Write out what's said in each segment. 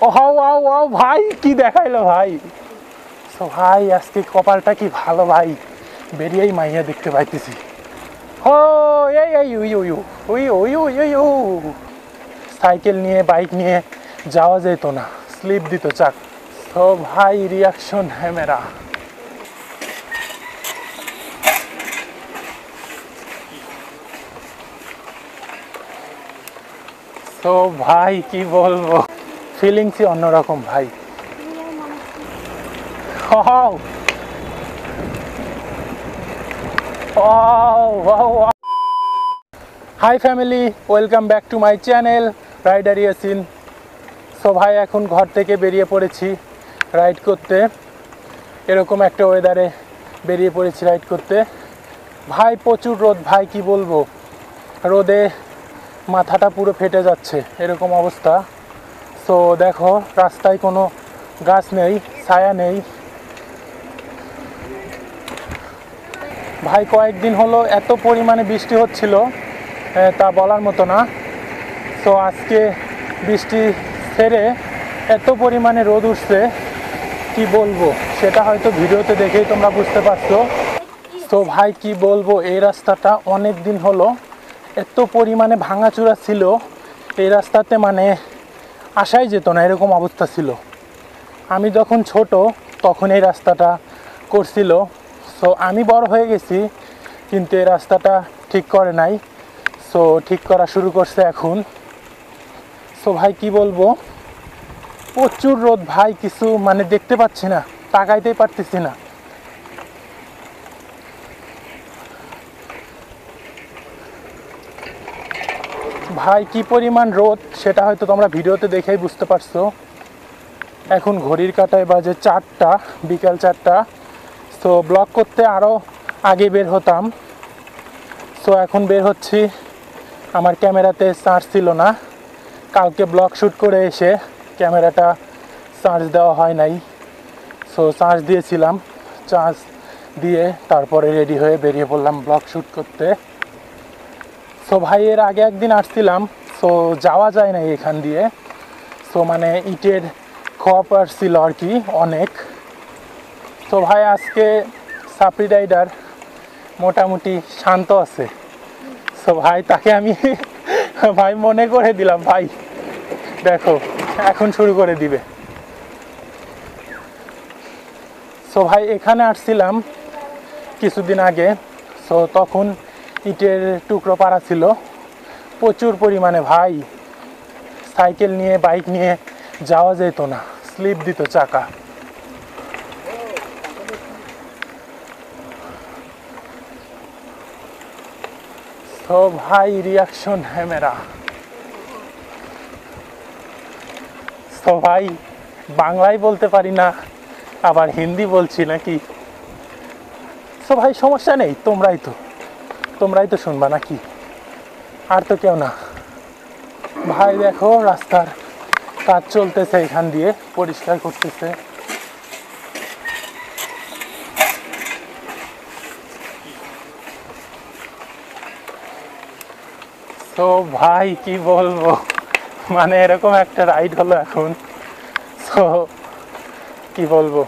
ও হাও আও আও ভাই কি দেখাইলো ভাই। তো ভাই আজকে কপালটা কি ভালো ভাই, বেরিয়েই মাইয়া দেখতে পাইতেছি। ও এই এই উই উই উই উই উই উই উ সাইকেল নিয়ে বাইক নিয়ে যাওয়া যেত না, স্লিপ দিত চাক। তো ভাই রিয়াকশন হ্যাঁ মেরা। তো ভাই কি বলবো, ফিলিংসই অন্যরকম ভাই। Hi family, welcome back to my channel rider Yasin. So ভাই এখন ঘর থেকে বেরিয়ে পড়েছি রাইড করতে, এরকম একটা ওয়েদারে বেরিয়ে পড়েছি রাইড করতে। ভাই প্রচুর রোদ ভাই, কি বলবো, রোদে মাথাটা পুরো ফেটে যাচ্ছে এরকম অবস্থা। সো দেখো রাস্তায় কোনো গাছ নেই, ছায়া নেই ভাই। কয়েকদিন হলো এত পরিমাণে বৃষ্টি হচ্ছিল তা বলার মতো না। তো আজকে বৃষ্টি ছেড়ে এত পরিমাণে রোদ উঠছে কি বলবো, সেটা হয়তো ভিডিওতে দেখেই তোমরা বুঝতে পারছো। তো ভাই কি বলবো, এই রাস্তাটা অনেক দিন হলো এত পরিমাণে ভাঙাচোরা ছিল, এই রাস্তাতে মানে আসাই যেত না এরকম অবস্থা ছিল। আমি যখন ছোট তখন এই রাস্তাটা করছিল। সো আমি বড় হয়ে গেছি কিন্তু এই রাস্তাটা ঠিক করে নাই, সো ঠিক করা শুরু করছে এখন। সো ভাই কি বলবো, প্রচুর রোদ ভাই, কিছু মানে দেখতে পাচ্ছি না, তাকাইতেই পারতেছি না ভাই। কি পরিমাণ রোদ সেটা হয়তো তোমরা ভিডিওতে দেখেই বুঝতে পারছো। এখন ঘড়ির কাঁটায় বাজে 4টা, বিকাল 4টা। সো ব্লগ করতে আরও আগে বের হতাম, সো এখন বের হচ্ছি। আমার ক্যামেরাতে চার্জ ছিল না, কালকে ব্লগ শ্যুট করে এসে ক্যামেরাটা চার্জ দেওয়া হয় নাই। সো চার্জ দিয়েছিলাম, চার্জ দিয়ে তারপরে রেডি হয়ে বেরিয়ে পড়লাম ব্লগ শ্যুট করতে। সো ভাই এর আগে একদিন আসছিলাম, সো যাওয়া যায় না এখান দিয়ে। সো মানে ইটের খোয়াপ আসছিল আর কি অনেক। তো ভাই আজকে সাপড়ি রাইডার মোটামুটি শান্ত আছে। সো ভাই তাকে আমি ভাই মনে করে দিলাম ভাই, দেখো এখন শুরু করে দিবে। সো ভাই এখানে আসছিলাম কিছুদিন আগে, সো তখন ইটের টুকরো পাড়া ছিল প্রচুর পরিমাণে ভাই। সাইকেল নিয়ে বাইক নিয়ে যাওয়া যেত না, স্লিপ দিত চাকা। তো ভাই রিয়াকশন হ্যাঁ মেরা। তো ভাই বাংলায় বলতে পারি না, আবার হিন্দি বলছি নাকি। তো ভাই সমস্যা নেই, তোমরাই তো শুনবা নাকি, আর তো কেউ না। ভাই দেখো রাস্তার কাজ চলতেছে, এখান দিয়ে পরিষ্কার করতেছে। তো ভাই কি বলবো, মানে এরকম একটা রাইড হলো এখন। তো কি বলবো,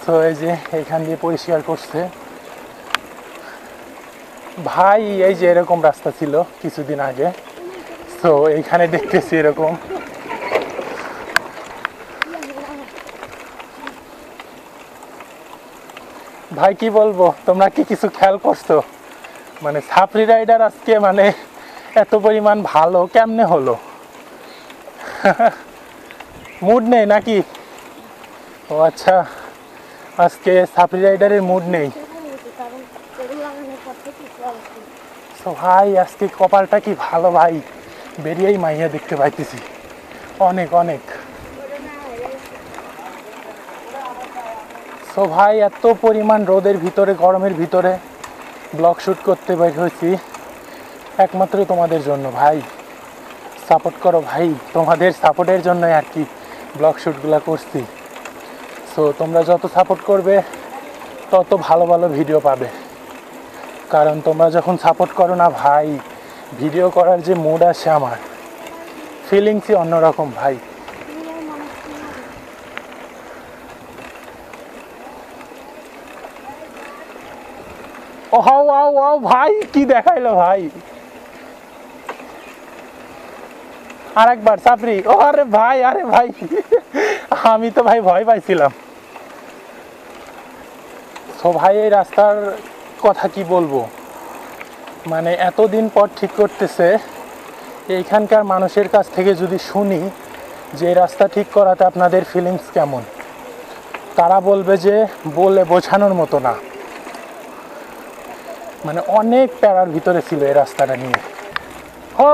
তো এই যে এখান দিয়ে পরিষ্কার করছে ভাই। এই যে এরকম রাস্তা ছিল কিছুদিন আগে, তো এইখানে দেখতেছি এরকম। ভাই কি বলবো, তোমরা কি কিছু খেয়াল করছো, মানে সাপড়ি রাইডার আজকে মানে এত পরিমাণ ভালো কেমনে হলো? মুড নেই নাকি? ও আচ্ছা, আজকে সাপড়ি রাইডারের মুড নেই। তো ভাই আজকে কপালটা কি ভালো ভাই, বেরিয়েই মাইয়া দেখতে পাইতেছি অনেক অনেক। সো ভাই এত পরিমাণ রোদের ভিতরে, গরমের ভিতরে ব্লগ শ্যুট করতে বের হয়েছি একমাত্র তোমাদের জন্য ভাই। সাপোর্ট করো ভাই, তোমাদের সাপোর্টের জন্যই আর কি ব্লগ শ্যুটগুলো করছি। সো তোমরা যত সাপোর্ট করবে তত ভালো ভালো ভিডিও পাবে, কারণ তোমরা যখন সাপোর্ট করো না ভাই, ভিডিও করার যে মুড আসে আমার, ফিলিংসই অন্যরকম ভাই। ও ভাই কি দেখাইলো ভাই, আরেকবার সাপরি। ও আরে ভাই আমি তো ভাই ভয় পাইছিলাম। তো ভাই এই রাস্তার কথা কি বলবো, মানে এতদিন পর ঠিক করতেছে। এইখানকার মানুষের কাছ থেকে যদি শুনি যে এই রাস্তা ঠিক করাতে আপনাদের ফিলিংস কেমন, তারা বলবে যে বলে বোঝানোর মতো না, মানে অনেক প্যারার ভিতরে ছিল এই রাস্তাটা নিয়ে। ও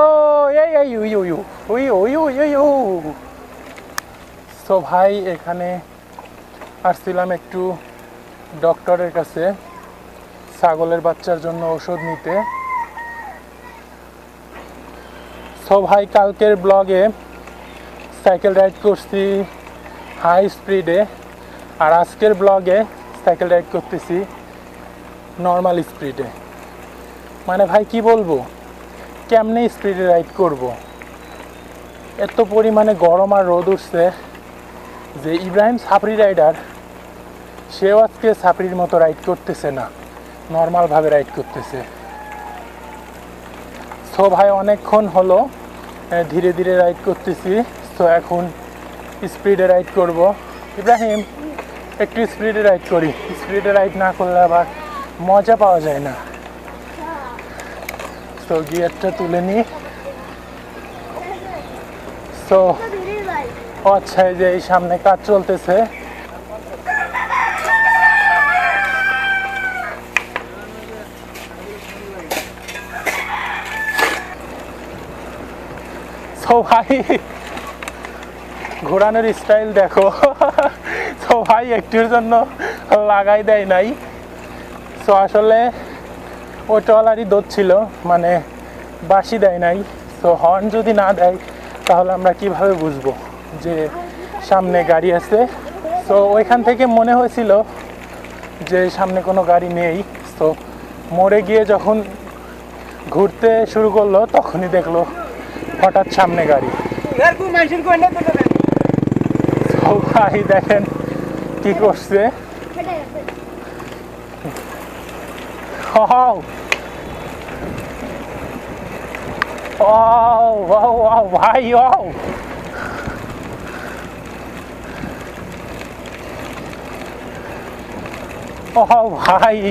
সো ভাই এখানে আসছিলাম একটু ডক্টরের কাছে ছাগলের বাচ্চার জন্য ওষুধ নিতে। সো ভাই কালকের ব্লগে সাইকেল রাইড করছি হাই স্পিডে, আর আজকের ব্লগে সাইকেল রাইড করতেছি নর্মাল স্পিডে। মানে ভাই কি বলবো, কেমনে স্পিডে রাইড করব। এত পরিমাণে গরম আর রোদ উঠছে যে ইব্রাহিম সাপড়ি রাইডার, সেও আজকে সাপড়ির মতো রাইড করতেছে না, নর্মালভাবে রাইড করতেছে। সো ভাই অনেকক্ষণ হলো ধীরে ধীরে রাইড করতেছি, তো এখন স্পিডে রাইড করব। ইব্রাহিম একটু স্পিডে রাইড করি, স্পিডে রাইড না করলে আবার মজা পাওয়া যায় না। তো গিয়ারটা তুলে নিই। তো আচ্ছা, এই যে এই সামনে কাজ চলতেছে। তো ভাই ঘোরানোর স্টাইল দেখো। তো ভাই একটুর জন্য লাগাই দেয় নাই। তো আসলে ও ট্রলারই দৌড়ছিল, মানে বাঁশি দেয় নাই। তো হর্ন যদি না দেয় তাহলে আমরা কিভাবে বুঝবো যে সামনে গাড়ি আছে। তো ওইখান থেকে মনে হয়েছিল যে সামনে কোনো গাড়ি নেই। তো মোড়ে গিয়ে যখন ঘুরতে শুরু করলো তখনই দেখলো হঠাৎ সামনে গাড়ি। তো ভাই দেখেন কি করছে। ভাই ভাই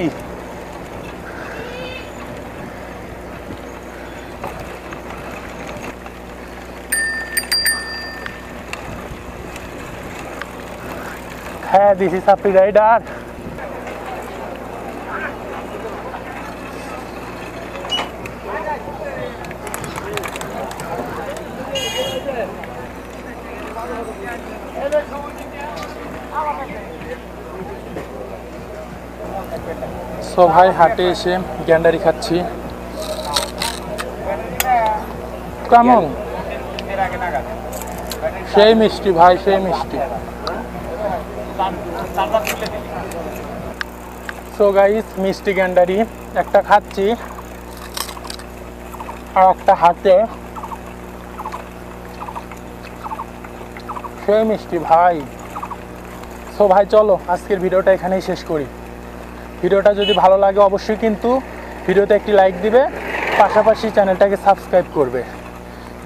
হ্যাঁ, দিস ইজ সাপড়ি রাইডার। সো ভাই হাটে এসে গ্যান্ডারি খাচ্ছি। কেমন? সেই মিষ্টি ভাই, সেই মিষ্টি। সো গাইস মিষ্টি গ্যান্ডারি একটা খাচ্ছি আর একটা হাতে, সেই মিষ্টি ভাই। সো ভাই চলো আজকের ভিডিওটা এখানেই শেষ করি। ভিডিওটা যদি ভালো লাগে অবশ্যই কিন্তু ভিডিওতে একটি লাইক দিবে, পাশাপাশি চ্যানেলটাকে সাবস্ক্রাইব করবে।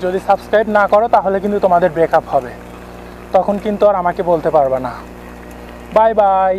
যদি সাবস্ক্রাইব না করো তাহলে কিন্তু তোমাদের ব্রেকআপ হবে, তখন কিন্তু আর আমাকে বলতে পারবে না। Bye bye.